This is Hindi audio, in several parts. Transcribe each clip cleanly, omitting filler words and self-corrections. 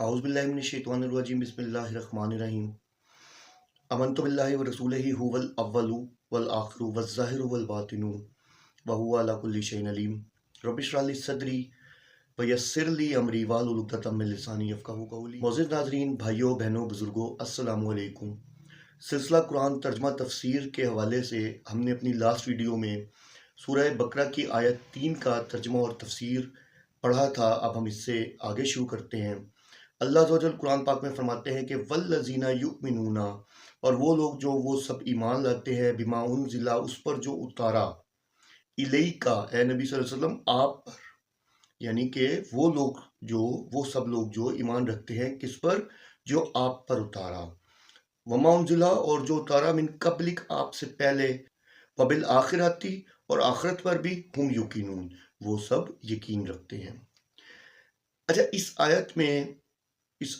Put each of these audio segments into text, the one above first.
औज़ुबिल्लाहि मिनश्शैतानिर्रजीम बिस्मिल्लाहिर्रहमानिर्रहीम। आमनतु बिल्लाहि व रसूलिही हुवल अव्वलु वल आखिरु वज़्ज़ाहिरु वल बातिनु व हुवा अला कुल्लि शैइन अलीम। रब्बि इश्रह ली सदरी व यस्सिर ली अमरी वाहलुल उक़दतम मिन लिसानी यफ़क़हू क़ौली। मोअज़्ज़िज़ नाज़रीन, भाइयों बहनों बुज़ुर्गों, अस्सलामु अलैकुम। सिलसिला कुरान तर्जुमा तफ़सीर के हवाले से हमने अपनी लास्ट वीडियो में सूरह बकरा की आयत 3 का तर्जुमा और तफ़सीर पढ़ा था। अब हम इससे आगे शुरू करते हैं। अल्लाह अज़्ज़ व जल कुरान पाक में फरमाते हैं कि वल्लज़ीना युमिनूना, और वो लोग जो वो सब ईमान लाते हैं, बिमा उनज़िला, उस पर जो उतारा, इलैका, ए नबी सल्लल्लाहु अलैहि वसल्लम, आप पर, यानी कि वो सब लोग जो ईमान रखते हैं किस पर, जो आप पर उतारा। वमा उनज़िला, और जो उतारा, मिन कब्लिक, आपसे पहले, वबिल आखिरती, और आखिरत पर भी, हुम युकीनून, वो सब यकीन रखते हैं। अच्छा, इस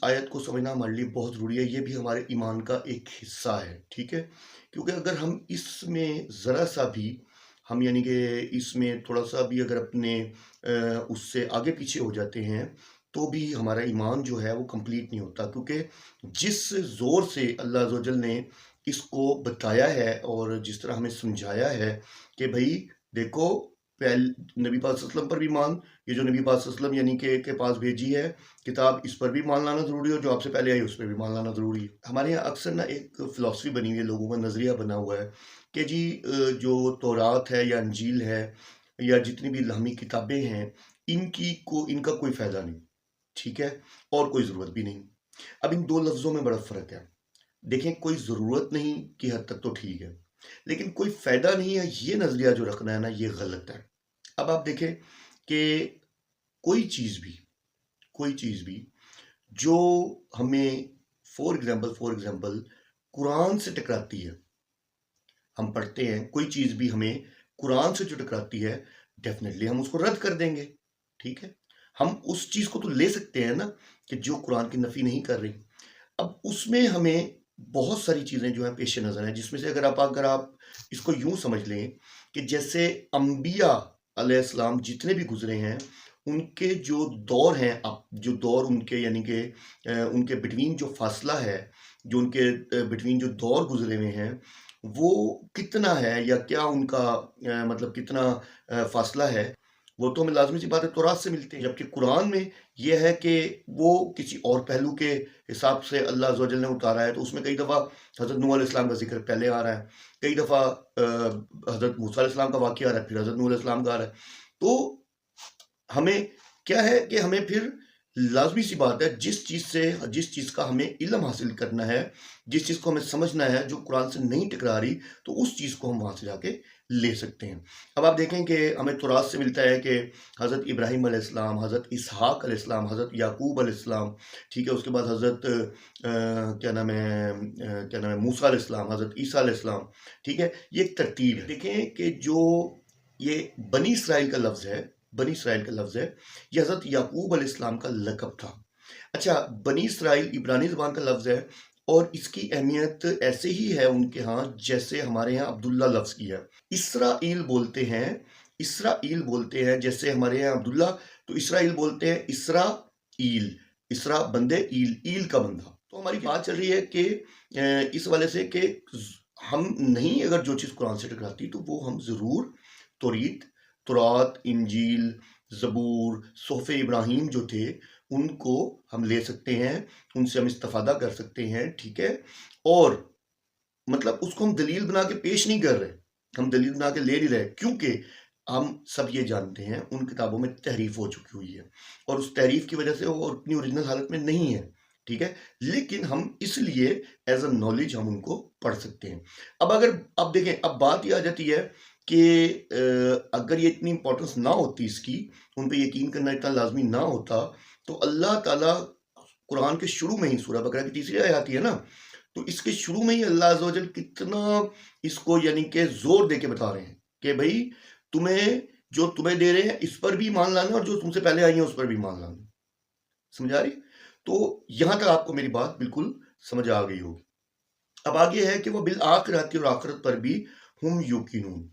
आयत को समझना हमारे लिए बहुत ज़रूरी है। ये भी हमारे ईमान का एक हिस्सा है, ठीक है। क्योंकि अगर हम इसमें ज़रा सा भी यानी कि इसमें थोड़ा सा भी अगर अपने उससे आगे पीछे हो जाते हैं तो भी हमारा ईमान जो है वो कंप्लीट नहीं होता। क्योंकि जिस ज़ोर से अल्लाह अज़्ज़ व जल ने इसको बताया है और जिस तरह हमें समझाया है कि भाई देखो, नबी पाक सल्लल्लाहु अलैहि वसल्लम पर भी मान, ये जो नबी पाक सल्लल्लाहु अलैहि वसल्लम यानी के पास भेजी है किताब, इस पर भी मान लाना ज़रूरी है, और जो आपसे पहले आई उस पर भी मान लाना ज़रूरी है। हमारे यहाँ अक्सर ना एक फ़िलासफ़ी बनी हुई है, लोगों का नज़रिया बना हुआ है कि जी जो तौरात है या इंजील है या जितनी भी इल्हामी किताबें हैं, इनका कोई फ़ायदा नहीं, ठीक है, और कोई ज़रूरत भी नहीं। अब इन दो लफ्ज़ों में बड़ा फ़र्क है। देखें, कोई ज़रूरत नहीं की हद तक तो ठीक है, लेकिन कोई फ़ायदा नहीं है, ये नज़रिया जो रखना है ना, ये गलत है। अब आप देखें कि कोई चीज़ भी जो हमें फॉर एग्जांपल कुरान से टकराती है, हम पढ़ते हैं, कोई चीज़ भी हमें कुरान से जो टकराती है, डेफिनेटली हम उसको रद्द कर देंगे, ठीक है। हम उस चीज़ को तो ले सकते हैं ना कि जो कुरान की नफ़ी नहीं कर रही। अब उसमें हमें बहुत सारी चीज़ें जो हैं पेश नज़र हैं, जिसमें से अगर आप इसको यूँ समझ लें कि जैसे अंबिया अलैहिस्सलाम जितने भी गुजरे हैं, उनके जो दौर हैं, जो दौर उनके यानी कि उनके बिटवीन जो फासला है, जो उनके बिटवीन जो दौर गुजरे हुए हैं, वो कितना है या क्या उनका मतलब कितना फासला है, वो तो हमें लाजमी सी बात है तौरात से मिलते हैं। जबकि कुरान में यह है कि वो किसी और पहलू के हिसाब से अल्लाह अज़्ज़ व जल ने उतारा है। तो उसमें कई दफ़ा हज़रत नूह अलैहिस्सलाम का जिक्र पहले आ रहा है, कई दफ़ा हज़रत मूसा अलैहिस्सलाम का वाक़या आ रहा है, फिर हज़रत नूह अलैहिस्सलाम का आ रहा है। तो हमें क्या है कि हमें फिर लाजमी सी बात है, जिस चीज़ का हमें इल्म हासिल करना है, जिस चीज़ को हमें समझना है, जो कुरान से नहीं टकरा रही, तो उस चीज़ को हम वहाँ से जाके ले सकते हैं। अब आप देखें कि हमें तौरात से मिलता है कि हज़रत इब्राहीम अलैहिस्सलाम, हज़रत इसहाक अलैहिस्सलाम, हज़रत याकूब अलैहिस्सलाम, ठीक है, उसके बाद हज़रत क्या नाम है मूसा अलैहिस्सलाम, हज़रत ईसा अलैहिस्सलाम, ठीक है। ये एक तरतीब है। देखें कि जो ये बनी इसराइल का लफ्ज़ है, ये हज़रत याकूब अलैहिस्सलाम का लक़ब था। अच्छा, बनी इसराइल इब्रानी ज़बान का लफ्ज़ है, और इसकी अहमियत ऐसे ही है उनके यहाँ जैसे हमारे यहाँ अब्दुल्ला लफ्ज़ की है। इसराइल बोलते हैं जैसे हमारे यहाँ अब्दुल्ला, तो इसराइल बोलते हैं इसराइल, इसरा बंदे, ईल का बंदा। तो हमारी बात चल रही है कि इस वाले से कि हम नहीं, अगर जो चीज़ कुरान से टकराती तो वो हम ज़रूर तौरात, इंजील, ज़बूर, सोफ़े इब्राहीम जो थे, उनको हम ले सकते हैं, उनसे हम इस्तिफ़ादा कर सकते हैं, ठीक है। और मतलब उसको हम दलील बना के पेश नहीं कर रहे, हम दलील बना के ले नहीं रहे, क्योंकि हम सब ये जानते हैं उन किताबों में तहरीफ हो चुकी हुई है, और उस तहरीफ की वजह से वो अपनी ओरिजिनल हालत में नहीं है, ठीक है। लेकिन हम इसलिए एज अ नॉलेज हम उनको पढ़ सकते हैं। अब देखें, अब बात ये आ जाती है कि अगर ये इतनी इंपॉर्टेंस ना होती इसकी, उन पे यकीन करना इतना लाजमी ना होता, तो अल्लाह ताला कुरान के शुरू में ही, सूरह बकरा की तीसरी आयत आती है ना, तो इसके शुरू में ही अल्लाह अज़्ज़ व जल कितना इसको यानी कि जोर दे के बता रहे हैं कि भाई जो तुम्हें दे रहे हैं इस पर भी मान लाना, और जो तुमसे पहले आई है उस पर भी मान लाना। समझ आ रही? तो यहां तक आपको मेरी बात बिल्कुल समझ आ गई होगी। अब आगे है कि वो बिल आखिरत, और आखिरत पर भी हुम युकीनून।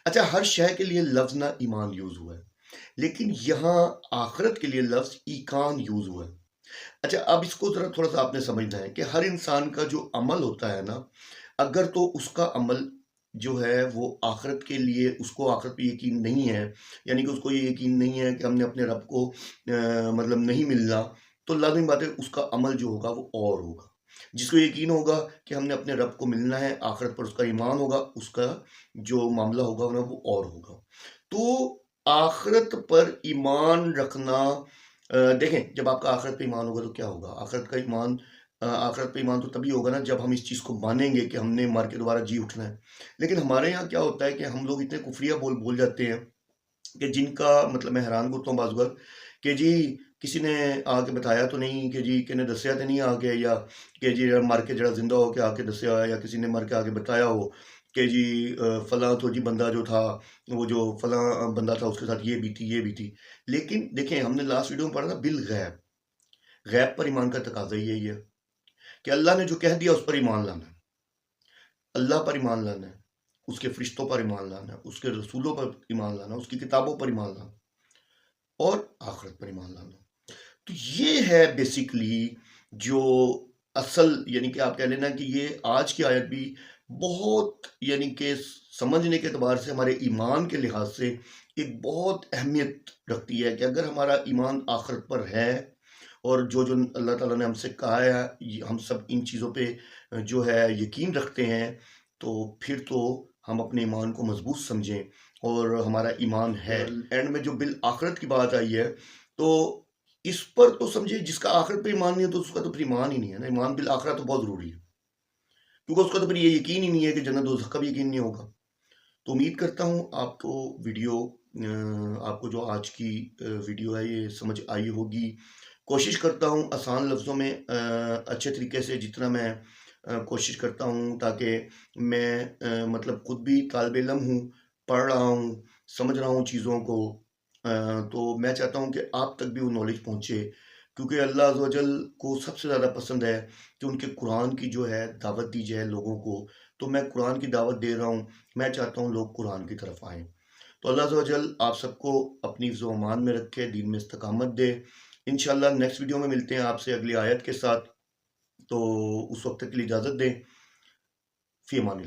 अच्छा, हर शय के लिए लफ्ज ना ईमान यूज हुआ है, लेकिन यहां आखिरत के लिए लफ्ज ईकान यूज हुआ है। अच्छा, अब इसको ज़रा थोड़ा-सा आपने समझना है कि हर इंसान का जो अमल होता है ना, अगर तो उसका अमल जो है वो आखिरत के लिए उसको आखिरत पे यकीन नहीं है, यानी कि उसको ये यकीन नहीं है कि हमने अपने रब को मतलब नहीं मिलना, तो लाज़िम बात है उसका अमल जो होगा वो और होगा। जिसको यकीन होगा कि हमने अपने रब को मिलना है, आखिरत पर उसका ईमान होगा, उसका जो मामला होगा ना वो और होगा। तो आखिरत पर ईमान रखना देखें, जब आपका आखिरत पे ईमान होगा तो क्या होगा? आखिरत पे ईमान तो तभी होगा ना जब हम इस चीज़ को मानेंगे कि हमने मर के दोबारा जी उठना है। लेकिन हमारे यहाँ क्या होता है कि हम लोग इतने कुफ़रिया बोल बोल जाते हैं कि जिनका मतलब मैं हैरान होता हूँ बाज़-वक़्त कि जी किसी ने आके बताया तो नहीं कि जी किन्ने दस्सिया तो नहीं आके या कि जी मर के जेड़ा ज़िंदा हो के आके दस्सिया या किसी ने मर के आके बताया हो कि जी फलाँ तो जी बंदा जो था, वो जो फलाँ बंदा था उसके साथ ये बीती, ये बीती। लेकिन देखें हमने लास्ट वीडियो में पढ़ा था बिल गैब। गैब पर ईमान का तकाज़ा ही यही है कि अल्लाह ने जो कह दिया उस पर ईमान लाना है। अल्लाह पर ईमान लाना है, उसके फ़रिश्तों पर ईमान लाना है, उसके रसूलों पर ईमान लाना है, उसकी किताबों पर ईमान लाना और आखिरत पर ईमान लाना। तो ये है बेसिकली जो असल यानी कि आप कह लेना कि ये आज की आयत भी बहुत यानी कि समझने के एतबार से हमारे ईमान के लिहाज से एक बहुत अहमियत रखती है कि अगर हमारा ईमान आखिरत पर है और जो जो अल्लाह ताला ने हमसे कहा है हम सब इन चीज़ों पे जो है यकीन रखते हैं तो फिर तो हम अपने ईमान को मजबूत समझें और हमारा ईमान है। एंड में जो बिल आखिरत की बात आई है तो इस पर तो समझिए जिसका आखिरत पे ईमान नहीं है तो उसका तो फिर ईमान ही नहीं है ना। ईमान बिल आखिरत तो बहुत ज़रूरी है क्योंकि उसका तो फिर ये यकीन ही नहीं है कि जन्नत दोज़ख का भी यकीन नहीं होगा। तो उम्मीद करता हूँ आपको वीडियो आपको जो आज की वीडियो है ये समझ आई होगी। कोशिश करता हूँ आसान लफ्ज़ों में अच्छे तरीके से जितना मैं कोशिश करता हूँ ताकि मैं मतलब खुद भी तालिब इल्म हूँ, पढ़ रहा हूँ, समझ रहा हूँ चीज़ों को। तो मैं चाहता हूँ कि आप तक भी वो नॉलेज पहुँचे क्योंकि अल्लाह अज़्ज़ व जल को सबसे ज़्यादा पसंद है कि उनके कुरान की जो है दावत दी जाए लोगों को। तो मैं कुरान की दावत दे रहा हूँ, मैं चाहता हूँ लोग कुरान की तरफ आएँ। तो अल्लाह अज़्ज़ व जल आप सबको अपनी हिफ्ज़ व अमान में रखे, दीन में इस्तकामत दे। इंशाअल्लाह नेक्स्ट वीडियो में मिलते हैं आपसे अगली आयत के साथ। तो उस वक़्त तक के लिए इजाज़त दें। फ़ी अमानिल्लाह।